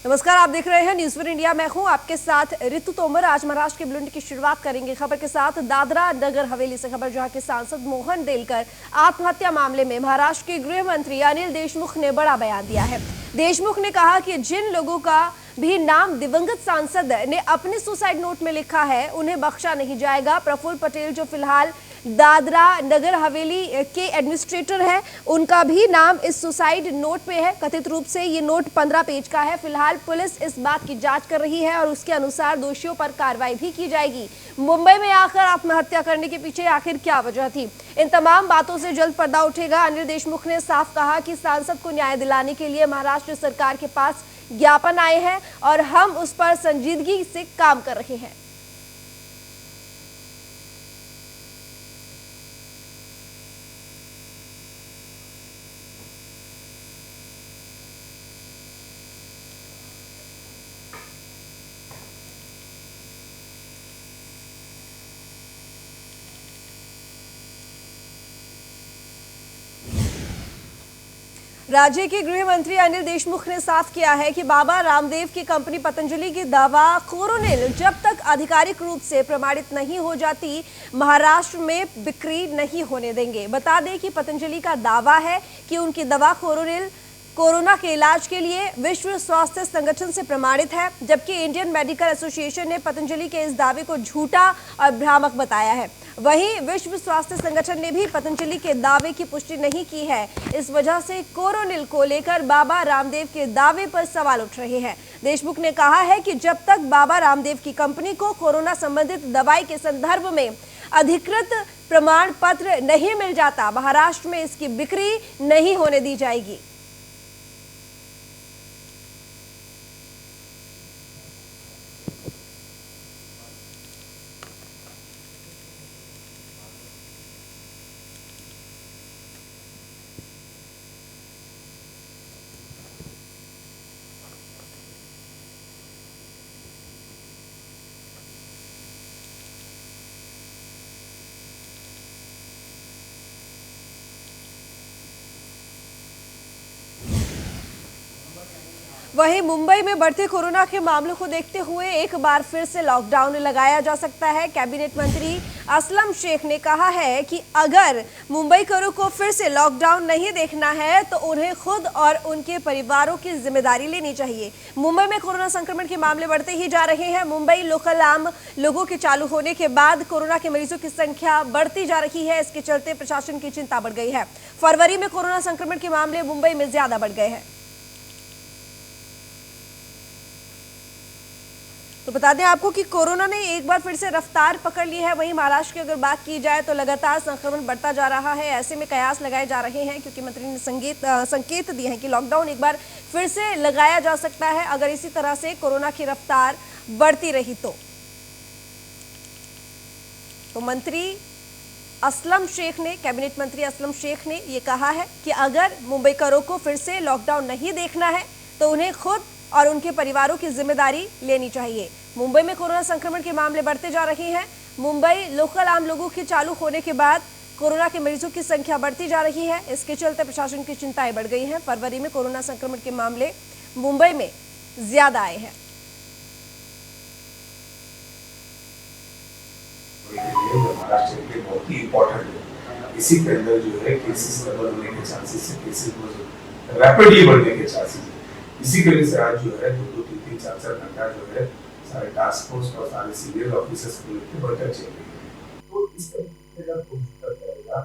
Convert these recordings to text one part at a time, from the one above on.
नमस्कार, आप देख रहे हैं न्यूज़ वन इंडिया। मैं हूं आपके साथ ऋतु तोमर। आज महाराष्ट्र के बुलेटिन की शुरुआत करेंगे खबर के साथ दादरा नगर हवेली से। खबर जहां के सांसद मोहन देलकर आत्महत्या मामले में महाराष्ट्र के गृह मंत्री अनिल देशमुख ने बड़ा बयान दिया है। देशमुख ने कहा कि जिन लोगों का भी नाम दिवंगत सांसद ने अपने सुसाइड नोट में लिखा है उन्हें बख्शा नहीं जाएगा। प्रफुल्ल पटेल जो फिलहाल दादरा नगर हवेली के एडमिनिस्ट्रेटर है, उनका भी नाम इस सुसाइड नोट पे है। कथित रूप से ये नोट 15 पेज का है। फिलहाल पुलिस इस बात की जांच कर रही है और उसके अनुसार दोषियों पर कार्रवाई भी की जाएगी। मुंबई में आकर आत्महत्या करने के पीछे आखिर क्या वजह थी, इन तमाम बातों से जल्द पर्दा उठेगा। अनिल देशमुख ने साफ कहा कि सांसद को न्याय दिलाने के लिए महाराष्ट्र सरकार के पास ज्ञापन आए हैं और हम उस पर संजीदगी से काम कर रहे हैं। राज्य के गृह मंत्री अनिल देशमुख ने साफ किया है कि बाबा रामदेव की कंपनी पतंजलि की दवा कोरोनिल जब तक आधिकारिक रूप से प्रमाणित नहीं हो जाती महाराष्ट्र में बिक्री नहीं होने देंगे। बता दें कि पतंजलि का दावा है कि उनकी दवा कोरोनिल कोरोना के इलाज के लिए विश्व स्वास्थ्य संगठन से प्रमाणित है, जबकि इंडियन मेडिकल एसोसिएशन ने पतंजलि के इस दावे को झूठा और भ्रामक बताया है। वहीं विश्व स्वास्थ्य संगठन ने भी पतंजलि के दावे की पुष्टि नहीं की है। इस वजह से कोरोनिल को लेकर बाबा रामदेव के दावे पर सवाल उठ रहे हैं। देशमुख ने कहा है कि जब तक बाबा रामदेव की कंपनी को कोरोना संबंधित दवाई के संदर्भ में अधिकृत प्रमाण पत्र नहीं मिल जाता, महाराष्ट्र में इसकी बिक्री नहीं होने दी जाएगी। वहीं मुंबई में बढ़ते कोरोना के मामलों को देखते हुए एक बार फिर से लॉकडाउन लगाया जा सकता है। कैबिनेट मंत्री असलम शेख ने कहा है कि अगर मुंबईकरों को फिर से लॉकडाउन नहीं देखना है तो उन्हें खुद और उनके परिवारों की जिम्मेदारी लेनी चाहिए। मुंबई में कोरोना संक्रमण के मामले बढ़ते ही जा रहे हैं। मुंबई लोकल आम लोगों के चालू होने के बाद कोरोना के मरीजों की संख्या बढ़ती जा रही है। इसके चलते प्रशासन की चिंता बढ़ गई है। फरवरी में कोरोना संक्रमण के मामले मुंबई में ज्यादा बढ़ गए हैं। तो बता दें आपको कि कोरोना ने एक बार फिर से रफ्तार पकड़ ली है। वहीं महाराष्ट्र की अगर बात की जाए तो लगातार संक्रमण बढ़ता जा रहा है। ऐसे में कयास लगाए जा रहे हैं, क्योंकि मंत्री ने संकेत दिए हैं कि लॉकडाउन एक बार फिर से लगाया जा सकता है अगर इसी तरह से कोरोना की रफ्तार बढ़ती रही तो मंत्री असलम शेख ने, कैबिनेट मंत्री असलम शेख ने यह कहा है कि अगर मुंबईकरों को फिर से लॉकडाउन नहीं देखना है तो उन्हें खुद और उनके परिवारों की जिम्मेदारी लेनी चाहिए। मुंबई में कोरोना संक्रमण के मामले बढ़ते जा रहे हैं। मुंबई लोकल आम लोगों के चालू होने के बाद कोरोना के मरीजों की संख्या बढ़ती जा रही है। इसके चलते प्रशासन की चिंताएं बढ़ गई हैं। फरवरी में कोरोना संक्रमण के मामले मुंबई में ज्यादा आए हैं। बहुत ही इम्पोर्टेंट है। इसी के अंदर जो है केसेस डबल होने के चांसेस है, केसेस रैपिडली बढ़ने के चांसेस है। इसी के लिए से आज जो है 2-3 4 घंटा जो है सारे टास्क फोर्स और सारे सीनियर ऑफिसर्स को लेकर बैठक चल रही है। तो इस तरीके का करेगा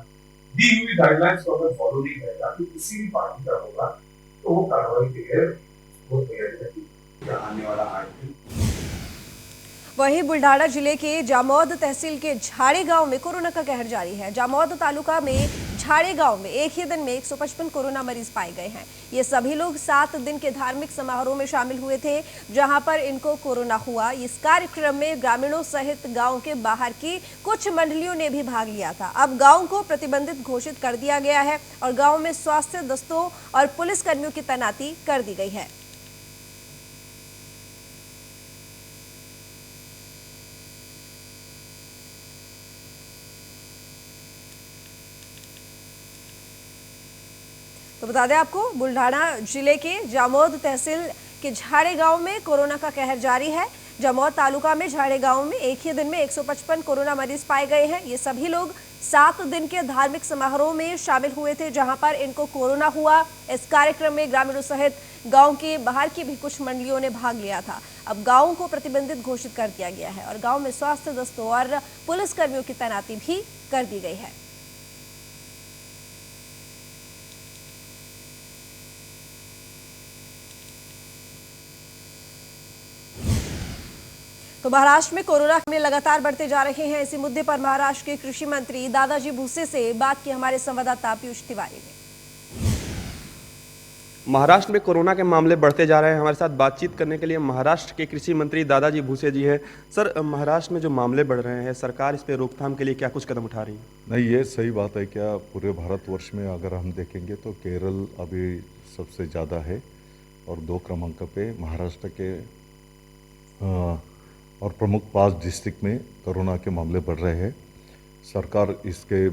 दी हुई गाइडलाइंस को अगर फॉलो नहीं करेगा तो किसी भी पार्टी का होगा तो वो कार्रवाई के लिए वो तैयारी करेगी। आने वाला 8 दिन। वहीं बुल्ढाना जिले के जामोद तहसील के झाड़े गांव में कोरोना का कहर जारी है। जामोद तालुका में झाड़े गांव में एक ही दिन में 155 कोरोना मरीज पाए गए हैं। ये सभी लोग 7 दिन के धार्मिक समारोह में शामिल हुए थे, जहां पर इनको कोरोना हुआ। इस कार्यक्रम में ग्रामीणों सहित गांव के बाहर की कुछ मंडलियों ने भी भाग लिया था। अब गांव को प्रतिबंधित घोषित कर दिया गया है और गांव में स्वास्थ्य दस्तों और पुलिस कर्मियों की तैनाती कर दी गई है। तो बता दें आपको, बुल्ढाना जिले के जामोद तहसील कि झाड़े गांव में कोरोना का कहर जारी है। जमोर तालुका में झाड़े गांव में एक ही दिन में 155 कोरोना मरीज पाए गए हैं। ये सभी लोग 7 दिन के धार्मिक समारोह में शामिल हुए थे, जहां पर इनको कोरोना हुआ। इस कार्यक्रम में ग्रामीणों सहित गांव के बाहर की भी कुछ मंडलियों ने भाग लिया था। अब गांव को प्रतिबंधित घोषित कर दिया गया है और गांव में स्वास्थ्य दस्तों और पुलिस कर्मियों की तैनाती भी कर दी गई है। तो महाराष्ट्र में कोरोना में लगातार बढ़ते जा रहे हैं। इसी मुद्दे पर महाराष्ट्र के कृषि मंत्री दादाजी भुसे से बात की हमारे संवाददाता पीयूष तिवारी ने। महाराष्ट्र में कोरोना के मामले बढ़ते जा रहे हैं। हमारे साथ बातचीत करने के लिए महाराष्ट्र के कृषि मंत्री दादाजी भुसे जी हैं। सर, महाराष्ट्र में जो मामले बढ़ रहे हैं, सरकार इस पर रोकथाम के लिए क्या कुछ कदम उठा रही है? नहीं, ये सही बात है। क्या पूरे भारतवर्ष में अगर हम देखेंगे तो केरल अभी सबसे ज़्यादा है और 2 क्रमांक पे महाराष्ट्र के और प्रमुख 5 डिस्ट्रिक्ट में कोरोना के मामले बढ़ रहे हैं। सरकार इसके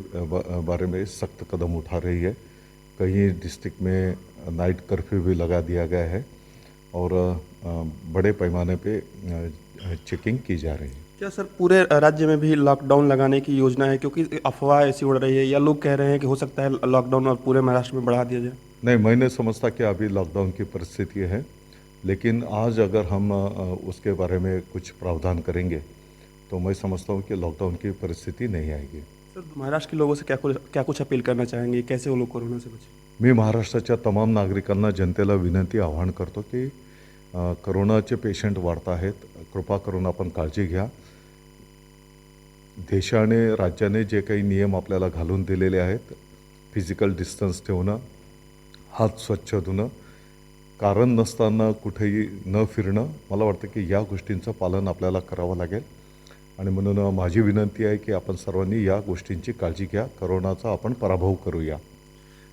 बारे में सख्त कदम उठा रही है। कई डिस्ट्रिक्ट में नाइट कर्फ्यू भी लगा दिया गया है और बड़े पैमाने पे चेकिंग की जा रही है। क्या सर पूरे राज्य में भी लॉकडाउन लगाने की योजना है? क्योंकि अफवाह ऐसी उड़ रही है या लोग कह रहे हैं कि हो सकता है लॉकडाउन और पूरे महाराष्ट्र में बढ़ा दिया जाए। नहीं, मैं नहीं समझता कि अभी लॉकडाउन की परिस्थिति है, लेकिन आज अगर हम उसके बारे में कुछ प्रावधान करेंगे तो मैं समझता हूँ कि लॉकडाउन की परिस्थिति नहीं आएगी। सर, महाराष्ट्र के लोगों से क्या कुछ अपील करना चाहेंगे? कैसे वो लोग कोरोना से बचें? मी महाराष्ट्राच्या तमाम नागरिकांना, जनतेला विनंती आवाहन करतो की कोरोनाचे पेशंट वाढत आहेत, कृपा करून आपण काळजी घ्या। देशाने, राज्याने जे काही नियम आपल्याला घालून दिलेले आहेत, फिजिकल डिस्टन्स ठेवणं, हात स्वच्छ धुणं, कारण नसताना कुठेही न फिरणं, मला वाटतं की या गोष्टींचं पालन आपल्याला करावं लागेल आणि म्हणून माझी विनंती आहे की आपण सर्वांनी या गोष्टींची काळजी घ्या, कोरोनाचा आपण पराभव करूया।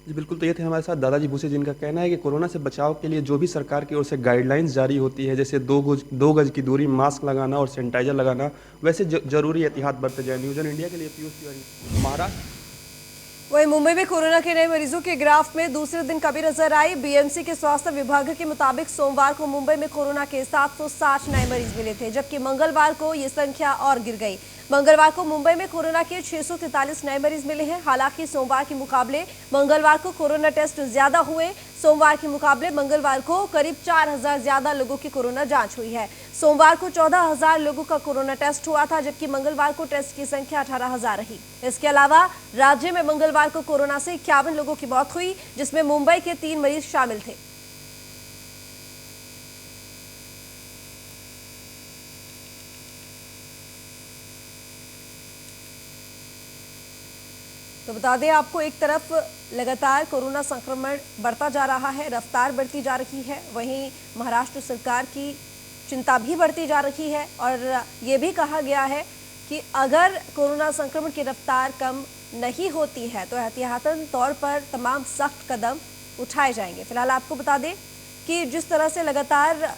जी बिल्कुल। तो ये थे हमारे साथ दादाजी भुसे, जिनका कहना है कि कोरोना से बचाव के लिए जो भी सरकार की ओर से गाइडलाइंस जारी होती है, जैसे 2 गज की दूरी, मास्क लगाना और सैनिटाइजर लगाना, वैसे जरूरी एहतियात बरते जाए। न्यूज़ ऑन इंडिया के लिए पीयूष तिवारी, महाराष्ट्र। वहीं मुंबई में कोरोना के नए मरीजों के ग्राफ में दूसरे दिन कमी नजर आई। बीएमसी के स्वास्थ्य विभाग के मुताबिक सोमवार को मुंबई में कोरोना के 760 नए मरीज मिले थे, जबकि मंगलवार को ये संख्या और गिर गई। मंगलवार को मुंबई में कोरोना के 643 नए मरीज मिले हैं। हालांकि सोमवार के मुकाबले मंगलवार को कोरोना टेस्ट ज्यादा हुए। सोमवार के मुकाबले मंगलवार को करीब 4000 ज्यादा लोगों की कोरोना जांच हुई है। सोमवार को 14000 लोगों का कोरोना टेस्ट हुआ था, जबकि मंगलवार को टेस्ट की संख्या 18000 रही। इसके अलावा राज्य में मंगलवार को कोरोना से 51 लोगों की मौत हुई, जिसमें मुंबई के 3 मरीज शामिल थे। तो बता दें आपको, एक तरफ लगातार कोरोना संक्रमण बढ़ता जा रहा है, रफ्तार बढ़ती जा रही है, वहीं महाराष्ट्र सरकार की चिंता भी बढ़ती जा रही है और ये भी कहा गया है कि अगर कोरोना संक्रमण की रफ्तार कम नहीं होती है तो एहतियातन तौर पर तमाम सख्त कदम उठाए जाएंगे। फिलहाल आपको बता दें कि जिस तरह से लगातार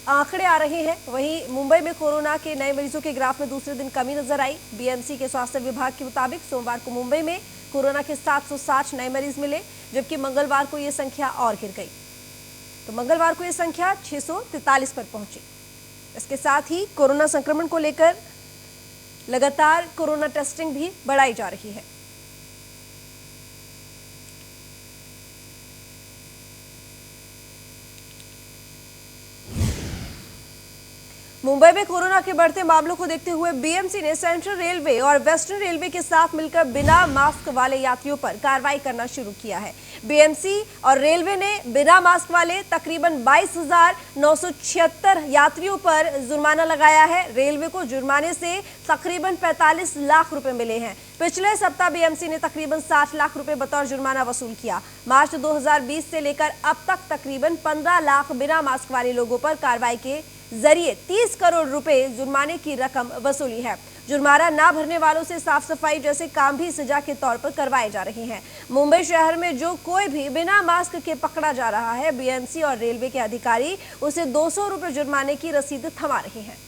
आंकड़े आ रहे हैं, वहीं मुंबई में कोरोना के नए मरीजों के ग्राफ में दूसरे दिन कमी नजर आई। बीएमसी के स्वास्थ्य विभाग के मुताबिक सोमवार को मुंबई में कोरोना के 760 नए मरीज मिले, जबकि मंगलवार को यह संख्या और गिर गई। तो मंगलवार को यह संख्या 643 पर पहुंची। इसके साथ ही कोरोना संक्रमण को लेकर लगातार कोरोना टेस्टिंग भी बढ़ाई जा रही है। मुंबई में कोरोना के बढ़ते मामलों को देखते हुए बीएमसी ने सेंट्रल रेलवे और वेस्टर्न रेलवे के साथ मिलकर बिना मास्क वाले यात्रियों पर कार्रवाई करना शुरू किया है। बीएमसी और रेलवे ने बिना मास्क वाले तकरीबन 22,976 यात्रियों पर जुर्माना लगाया है। रेलवे को जुर्माने से तकरीबन 45 लाख रुपए मिले हैं। पिछले सप्ताह बीएमसी ने तकरीबन 60 लाख रुपए बतौर जुर्माना वसूल किया। मार्च 2020 से लेकर अब तक तकरीबन 15 लाख बिना मास्क वाले लोगों पर कार्रवाई के जरिए 30 करोड़ रुपए जुर्माने की रकम वसूली है। जुर्माना ना भरने वालों से साफ सफाई जैसे काम भी सजा के तौर पर करवाए जा रहे हैं। मुंबई शहर में जो कोई भी बिना मास्क के पकड़ा जा रहा है, बीएमसी और रेलवे के अधिकारी उसे 200 रुपए जुर्माने की रसीद थमा रहे हैं।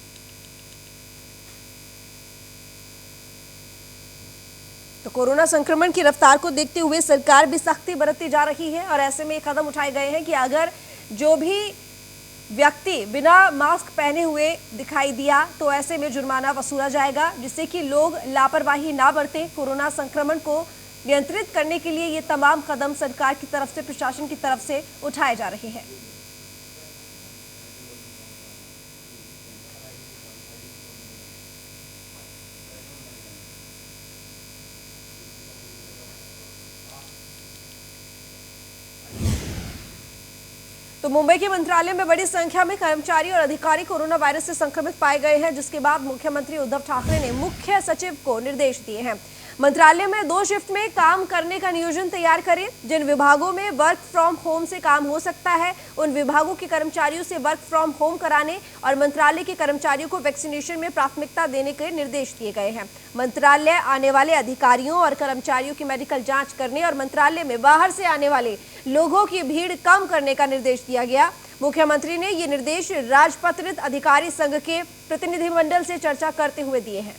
तो कोरोना संक्रमण की रफ्तार को देखते हुए सरकार भी सख्ती बरतती जा रही है और ऐसे में कदम उठाए गए हैं कि अगर जो भी व्यक्ति बिना मास्क पहने हुए दिखाई दिया तो ऐसे में जुर्माना वसूला जाएगा, जिससे कि लोग लापरवाही ना बरतें। कोरोना संक्रमण को नियंत्रित करने के लिए ये तमाम कदम सरकार की तरफ से, प्रशासन की तरफ से उठाए जा रहे हैं। तो मुंबई के मंत्रालय में बड़ी संख्या में कर्मचारी और अधिकारी कोरोना वायरस से संक्रमित पाए गए हैं, जिसके बाद मुख्यमंत्री उद्धव ठाकरे ने मुख्य सचिव को निर्देश दिए हैं। मंत्रालय में 2 शिफ्ट में काम करने का नियोजन तैयार करें। जिन विभागों में वर्क फ्रॉम होम से काम हो सकता है, उन विभागों के कर्मचारियों से वर्क फ्रॉम होम कराने और मंत्रालय के कर्मचारियों को वैक्सीनेशन में प्राथमिकता देने के निर्देश दिए गए हैं। मंत्रालय आने वाले अधिकारियों और कर्मचारियों की मेडिकल जांच करने और मंत्रालय में बाहर से आने वाले लोगों की भीड़ कम करने का निर्देश दिया गया। मुख्यमंत्री ने ये निर्देश राजपत्रित अधिकारी संघ के प्रतिनिधिमंडल से चर्चा करते हुए दिए हैं।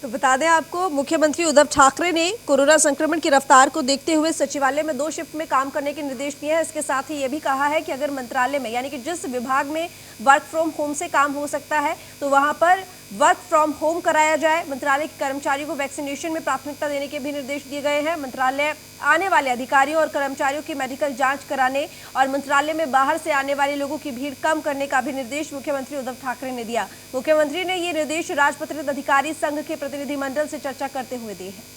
तो बता दें आपको, मुख्यमंत्री उद्धव ठाकरे ने कोरोना संक्रमण की रफ्तार को देखते हुए सचिवालय में 2 शिफ्ट में काम करने के निर्देश दिए हैं। इसके साथ ही ये भी कहा है कि अगर मंत्रालय में, यानी कि जिस विभाग में वर्क फ्रॉम होम से काम हो सकता है, तो वहां पर वर्क फ्रॉम होम कराया जाए। मंत्रालय के कर्मचारियों को वैक्सीनेशन में प्राथमिकता देने के भी निर्देश दिए गए हैं। मंत्रालय आने वाले अधिकारियों और कर्मचारियों की मेडिकल जांच कराने और मंत्रालय में बाहर से आने वाले लोगों की भीड़ कम करने का भी निर्देश मुख्यमंत्री उद्धव ठाकरे ने दिया। मुख्यमंत्री ने ये निर्देश राजपत्रित अधिकारी संघ के प्रतिनिधिमंडल से चर्चा करते हुए दिए हैं।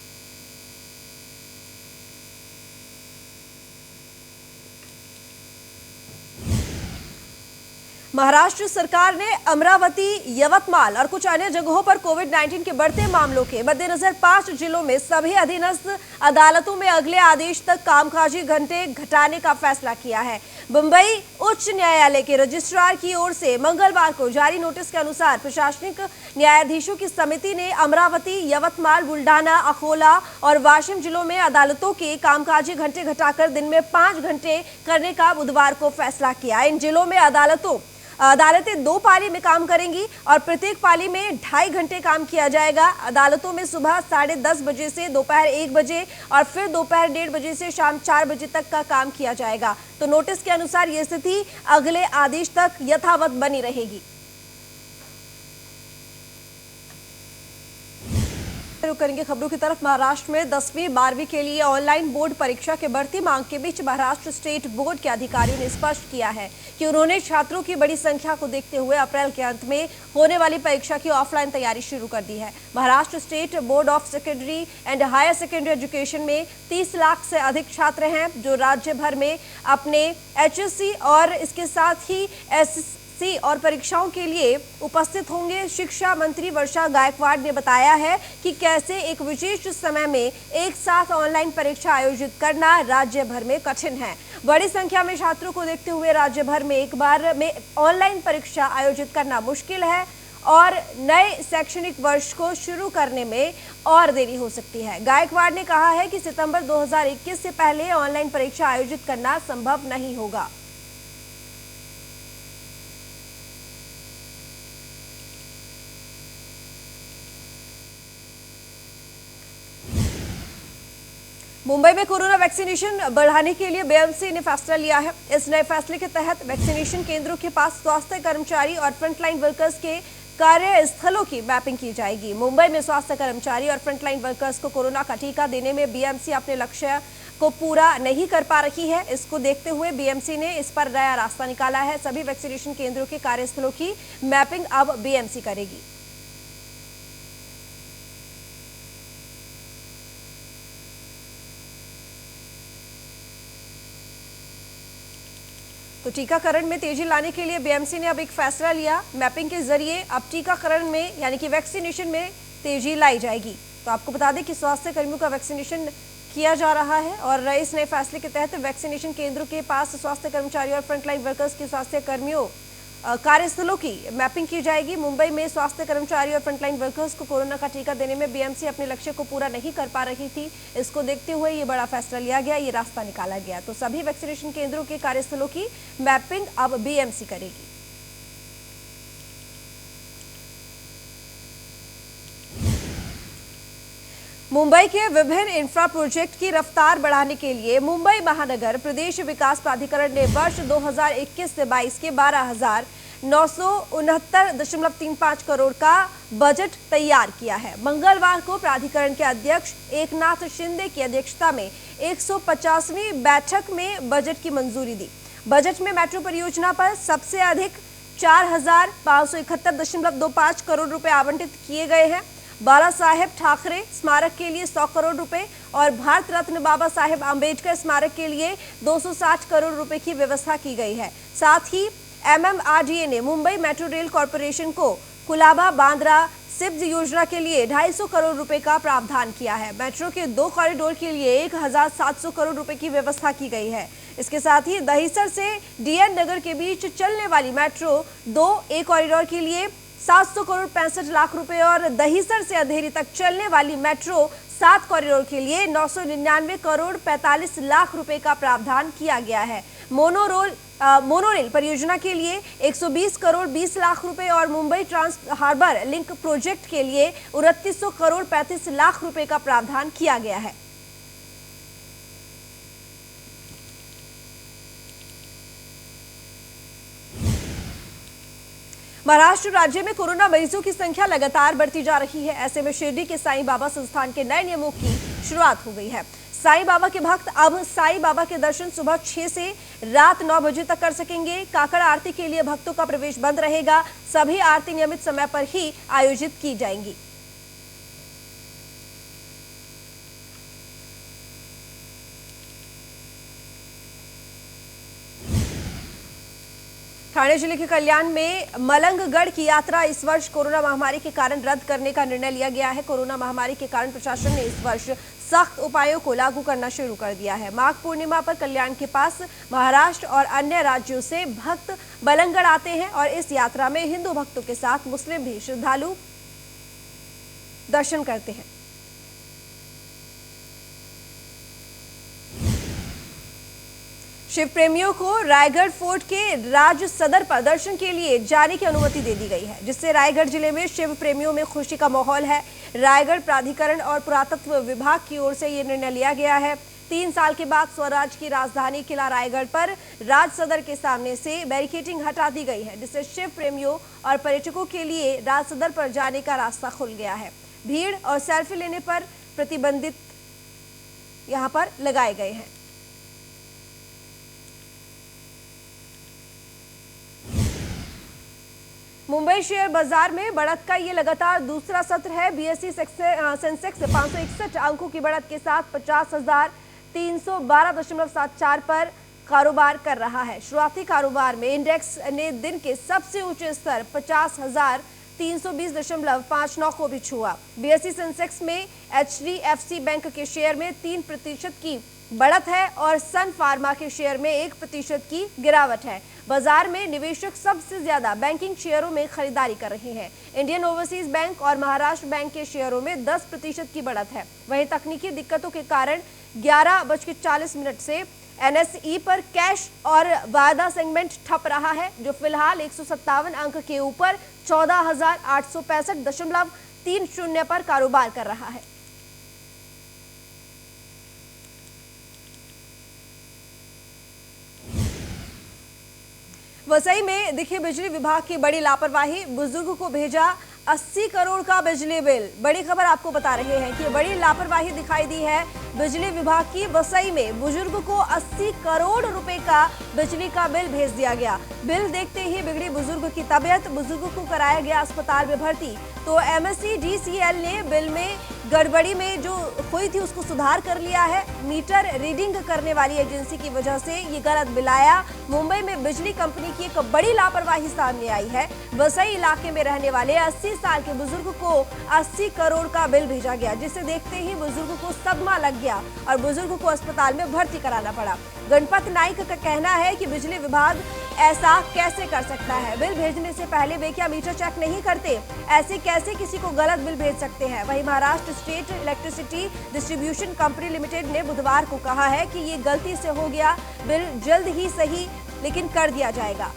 महाराष्ट्र सरकार ने अमरावती, यवतमाल और कुछ अन्य जगहों पर कोविड-19 के बढ़ते मामलों के मद्देनजर 5 जिलों में सभी अधीनस्थ अदालतों में अगले आदेश तक कामकाजी घंटे घटाने का फैसला किया है। मुंबई उच्च न्यायालय के रजिस्ट्रार की ओर से मंगलवार को जारी नोटिस के अनुसार प्रशासनिक न्यायाधीशों की समिति ने अमरावती, यवतमाल, बुल्डाना, अकोला और वाशिम जिलों में अदालतों के कामकाजी घंटे घटाकर दिन में 5 घंटे करने का बुधवार को फैसला किया। इन जिलों में अदालतें 2 पाली में काम करेंगी और प्रत्येक पाली में 2.5 घंटे काम किया जाएगा। अदालतों में सुबह 10:30 बजे से दोपहर 1 बजे और फिर दोपहर 1:30 बजे से शाम 4 बजे तक का काम किया जाएगा। तो नोटिस के अनुसार ये स्थिति अगले आदेश तक यथावत बनी रहेगी। रुक करेंगे खबरों की तरफ। महाराष्ट्र में 10वीं 12वीं के लिए ऑनलाइन बोर्ड परीक्षा के बढ़ती मांग के बीच महाराष्ट्र स्टेट बोर्ड के अधिकारियों ने स्पष्ट किया है कि उन्होंने छात्रों की बड़ी संख्या को देखते हुए अप्रैल के अंत में होने वाली परीक्षा की ऑफलाइन तैयारी शुरू कर दी है। Maharashtra state board of secondary and higher secondary education में 30 लाख से अधिक छात्र हैं जो राज्य भर में अपने HSC और इसके साथ ही SSC और परीक्षाओं के लिए उपस्थित होंगे। शिक्षा मंत्री वर्षा गायकवाड़ ने बताया है कि कैसे एक विशेष समय में एक साथ ऑनलाइन परीक्षा आयोजित करना राज्य भर में कठिन है। बड़ी संख्या में छात्रों को देखते हुए राज्य भर में एक बार में ऑनलाइन परीक्षा आयोजित करना मुश्किल है और नए शैक्षणिक वर्ष को शुरू करने में और देरी हो सकती है। गायकवाड़ ने कहा है कि सितंबर 2021 से पहले ऑनलाइन परीक्षा आयोजित करना संभव नहीं होगा। मुंबई में कोरोना वैक्सीनेशन बढ़ाने के लिए बीएमसी ने फैसला लिया है। इस नए फैसले के तहत वैक्सीनेशन केंद्रों के पास स्वास्थ्य कर्मचारी और फ्रंटलाइन वर्कर्स के कार्यस्थलों की मैपिंग की जाएगी। मुंबई में स्वास्थ्य कर्मचारी और फ्रंटलाइन वर्कर्स को कोरोना का टीका देने में बीएमसी अपने लक्ष्य को पूरा नहीं कर पा रही है। इसको देखते हुए बीएमसी ने इस पर नया रास्ता निकाला है। सभी वैक्सीनेशन केंद्रों के कार्यस्थलों की मैपिंग अब बीएमसी करेगी। तो टीकाकरण में तेजी लाने के लिए बीएमसी ने अब एक फैसला लिया। मैपिंग के जरिए अब टीकाकरण में, यानी कि वैक्सीनेशन में तेजी लाई जाएगी। तो आपको बता दें कि स्वास्थ्य कर्मियों का वैक्सीनेशन किया जा रहा है और इस नए फैसले के तहत वैक्सीनेशन केंद्रों के पास स्वास्थ्य कर्मचारी और फ्रंटलाइन वर्कर्स के स्वास्थ्य कर्मियों कार्यस्थलों की मैपिंग की जाएगी। मुंबई में स्वास्थ्य कर्मचारी और फ्रंटलाइन वर्कर्स को कोरोना का टीका देने में बीएमसी अपने लक्ष्य को पूरा नहीं कर पा रही थी। इसको देखते हुए ये बड़ा फैसला लिया गया, ये रास्ता निकाला गया। तो सभी वैक्सीनेशन केंद्रों के कार्यस्थलों की मैपिंग अब बीएमसी करेगी। मुंबई के विभिन्न इंफ्रा प्रोजेक्ट की रफ्तार बढ़ाने के लिए मुंबई महानगर प्रदेश विकास प्राधिकरण ने वर्ष 2021 से 22 के 12,969.35 करोड़ का बजट तैयार किया है। मंगलवार को प्राधिकरण के अध्यक्ष एकनाथ शिंदे की अध्यक्षता में 150वीं बैठक में बजट की मंजूरी दी। बजट में मेट्रो परियोजना पर सबसे अधिक 4,571.25 करोड़ रुपए आवंटित किए गए हैं। बाला साहेब ठाकरे स्मारक के लिए 100 करोड़ रुपए और भारत रत्न बाबा साहेब आंबेडकर स्मारक के लिए 260 करोड़ रुपए की व्यवस्था की गई है। साथ ही MMRDA ने मुंबई मेट्रो रेल कॉरपोरेशन को कुलाबा बांद्रा सिब्ज योजना के लिए 250 करोड़ रुपए का प्रावधान किया है। मेट्रो के 2 कॉरिडोर के लिए 1,700 करोड़ रुपए की व्यवस्था की गई है। इसके साथ ही दहिसर से DN नगर के बीच चलने वाली मेट्रो 2A कॉरिडोर के लिए 700 करोड़ 65 लाख रुपए और दहिसर से अंधेरी तक चलने वाली मेट्रो 7 कॉरिडोर के लिए 999 करोड़ 45 लाख रुपए का प्रावधान किया गया है। मोनोरेल परियोजना के लिए 120 करोड़ 20 लाख रुपए और Mumbai trans harbour link project के लिए 2900 करोड़ 35 लाख रुपए का प्रावधान किया गया है। महाराष्ट्र राज्य में कोरोना मरीजों की संख्या लगातार बढ़ती जा रही है। ऐसे में शिरडी के साईं बाबा संस्थान के नए नियमों की शुरुआत हो गई है। साईं बाबा के भक्त अब साईं बाबा के दर्शन सुबह 6 से रात 9 बजे तक कर सकेंगे। काकड़ आरती के लिए भक्तों का प्रवेश बंद रहेगा। सभी आरती नियमित समय पर ही आयोजित की जाएंगी। ठाणे जिले के कल्याण में मलंगगढ़ की यात्रा इस वर्ष कोरोना महामारी के कारण रद्द करने का निर्णय लिया गया है। कोरोना महामारी के कारण प्रशासन ने इस वर्ष सख्त उपायों को लागू करना शुरू कर दिया है। माघ पूर्णिमा पर कल्याण के पास महाराष्ट्र और अन्य राज्यों से भक्त मलंगगढ़ आते हैं और इस यात्रा में हिंदू भक्तों के साथ मुस्लिम भी श्रद्धालु दर्शन करते हैं। शिव प्रेमियों को रायगढ़ फोर्ट के राज सदर पर दर्शन के लिए जाने की अनुमति दे दी गई है, जिससे रायगढ़ जिले में शिव प्रेमियों में खुशी का माहौल है। रायगढ़ प्राधिकरण और पुरातत्व विभाग की ओर से यह निर्णय लिया गया है। 3 साल के बाद स्वराज की राजधानी किला रायगढ़ पर राज सदर के सामने से बैरिकेडिंग हटा दी गई है, जिससे शिव प्रेमियों और पर्यटकों के लिए राज सदर पर जाने का रास्ता खुल गया है। भीड़ और सेल्फी लेने पर प्रतिबंधित यहां पर लगाए गए हैं। मुंबई शेयर बाजार में बढ़त का ये लगातार दूसरा सत्र है। बीएसई सेंसेक्स 561 अंकों की बढ़त के साथ 50,312.74 पर कारोबार कर रहा है। शुरुआती कारोबार में इंडेक्स ने दिन के सबसे ऊंचे स्तर 50,320.59 को भी छुआ। बीएसई सेंसेक्स में HDFC बैंक के शेयर में 3% की बढ़त है और सन फार्मा के शेयर में 1% की गिरावट है। बाजार में निवेशक सबसे ज्यादा बैंकिंग शेयरों में खरीदारी कर रहे हैं। इंडियन ओवरसीज बैंक और महाराष्ट्र बैंक के शेयरों में 10% की बढ़त है। वहीं तकनीकी दिक्कतों के कारण 11:40 से NSE पर कैश और वायदा सेगमेंट ठप रहा है, जो फिलहाल 157 अंक के ऊपर 14,865.30 पर कारोबार कर रहा है। वसई में दिखी बिजली विभाग की बड़ी लापरवाही, बुजुर्ग को भेजा 80 करोड़ का बिजली बिल। बड़ी खबर आपको बता रहे हैं कि बड़ी लापरवाही दिखाई दी है बिजली विभाग की। वसई में बुजुर्ग को 80 करोड़ रुपए का बिजली का बिल भेज दिया गया। बिल देखते ही बिगड़ी बुजुर्ग की तबीयत, बुजुर्ग को कराया गया अस्पताल में भर्ती। तो MSEDCL ने बिल में गड़बड़ी में जो हुई थी उसको सुधार कर लिया है। मीटर रीडिंग करने वाली एजेंसी की वजह से ये गलत बिल आया। मुंबई में बिजली कंपनी की एक बड़ी लापरवाही सामने आई है। वसई इलाके में रहने वाले 80 साल के बुजुर्ग को 80 करोड़ का बिल भेजा गया, जिसे देखते ही बुजुर्ग को सदमा लग गया और बुजुर्ग को अस्पताल में भर्ती कराना पड़ा। गणपत नाइक का कहना है कि बिजली विभाग ऐसा कैसे कर सकता है? बिल भेजने से पहले वे क्या मीटर चेक नहीं करते? ऐसे कैसे किसी को गलत बिल भेज सकते हैं? वहीं Maharashtra state electricity distribution company limited ने बुधवार को कहा है कि ये गलती से हो गया, बिल जल्द ही सही लेकिन कर दिया जाएगा।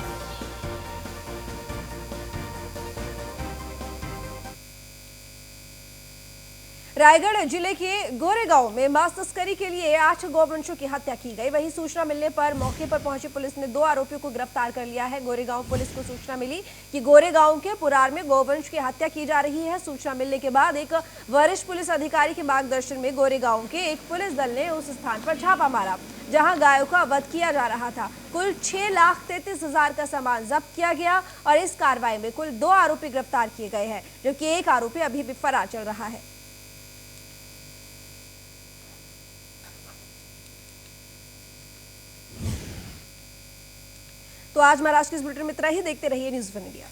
रायगढ़ जिले के गोरेगांव में मांस तस्करी के लिए 8 गौवंशों की हत्या की गई। वहीं सूचना मिलने पर मौके पर पहुंची पुलिस ने 2 आरोपियों को गिरफ्तार कर लिया है। गोरेगांव पुलिस को सूचना मिली कि गोरेगांव के पुरार में गौवंश की हत्या की जा रही है। सूचना मिलने के बाद एक वरिष्ठ पुलिस अधिकारी के मार्गदर्शन में गोरेगांव के एक पुलिस दल ने उस स्थान पर छापा मारा जहां गायों का वध किया जा रहा था। कुल 6,33,000 का सामान जब्त किया गया और इस कार्रवाई में कुल 2 आरोपी गिरफ्तार किए गए हैं, जबकि एक आरोपी अभी भी फरार चल रहा है। तो आज महाराष्ट्र के इस बुलेटिन में इतना ही। देखते रहिए न्यूज़ 1 इंडिया।